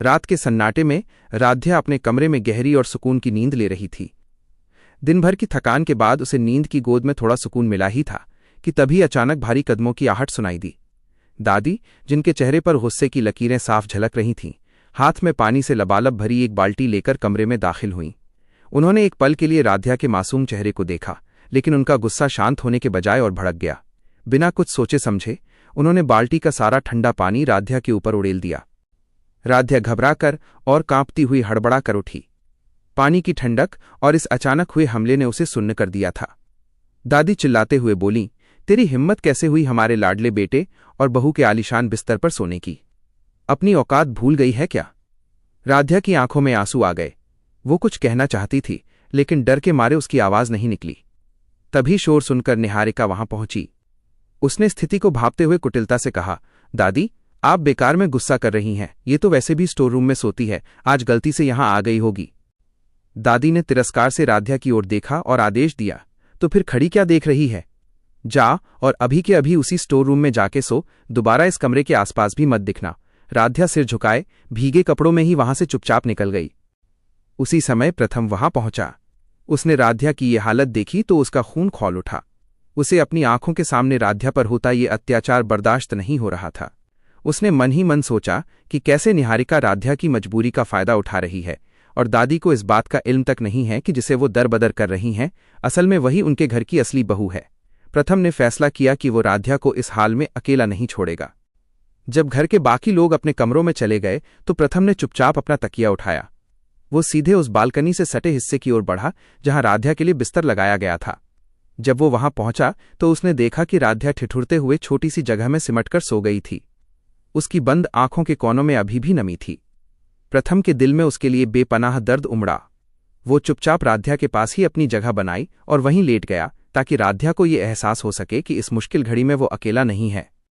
रात के सन्नाटे में राध्या अपने कमरे में गहरी और सुकून की नींद ले रही थी। दिन भर की थकान के बाद उसे नींद की गोद में थोड़ा सुकून मिला ही था कि तभी अचानक भारी कदमों की आहट सुनाई दी। दादी, जिनके चेहरे पर गुस्से की लकीरें साफ झलक रही थीं, हाथ में पानी से लबालब भरी एक बाल्टी लेकर कमरे में दाखिल हुईं। उन्होंने एक पल के लिए राध्या के मासूम चेहरे को देखा, लेकिन उनका गुस्सा शांत होने के बजाय और भड़क गया। बिना कुछ सोचे समझे उन्होंने बाल्टी का सारा ठंडा पानी राध्या के ऊपर उड़ेल दिया। राध्या घबराकर और कांपती हुई हड़बड़ा कर उठी। पानी की ठंडक और इस अचानक हुए हमले ने उसे सुन्न कर दिया था। दादी चिल्लाते हुए बोलीं, तेरी हिम्मत कैसे हुई हमारे लाडले बेटे और बहू के आलीशान बिस्तर पर सोने की? अपनी औकात भूल गई है क्या? राध्या की आंखों में आंसू आ गए। वो कुछ कहना चाहती थी, लेकिन डर के मारे उसकी आवाज नहीं निकली। तभी शोर सुनकर निहारिका वहां पहुंची। उसने स्थिति को भांपते हुए कुटिलता से कहा, दादी, आप बेकार में गुस्सा कर रही हैं। ये तो वैसे भी स्टोर रूम में सोती है, आज गलती से यहां आ गई होगी। दादी ने तिरस्कार से राध्या की ओर देखा और आदेश दिया, तो फिर खड़ी क्या देख रही है? जा और अभी के अभी उसी स्टोर रूम में जाके सो, दोबारा इस कमरे के आसपास भी मत दिखना। राध्या सिर झुकाए भीगे कपड़ों में ही वहां से चुपचाप निकल गई। उसी समय प्रथम वहां पहुंचा। उसने राध्या की ये हालत देखी तो उसका खून खौल उठा। उसे अपनी आंखों के सामने राध्या पर होता ये अत्याचार बर्दाश्त नहीं हो रहा था। उसने मन ही मन सोचा कि कैसे निहारिका राध्या की मजबूरी का फायदा उठा रही है और दादी को इस बात का इल्म तक नहीं है कि जिसे वो दरबदर कर रही हैं, असल में वही उनके घर की असली बहू है। प्रथम ने फैसला किया कि वो राध्या को इस हाल में अकेला नहीं छोड़ेगा। जब घर के बाकी लोग अपने कमरों में चले गए तो प्रथम ने चुपचाप अपना तकिया उठाया। वो सीधे उस बालकनी से सटे हिस्से की ओर बढ़ा जहां राध्या के लिए बिस्तर लगाया गया था। जब वो वहां पहुंचा तो उसने देखा कि राध्या ठिठुरते हुए छोटी सी जगह में सिमटकर सो गई थी। उसकी बंद आंखों के कोनों में अभी भी नमी थी। प्रथम के दिल में उसके लिए बेपनाह दर्द उमड़ा। वो चुपचाप राध्या के पास ही अपनी जगह बनाई और वहीं लेट गया ताकि राध्या को ये एहसास हो सके कि इस मुश्किल घड़ी में वो अकेला नहीं है।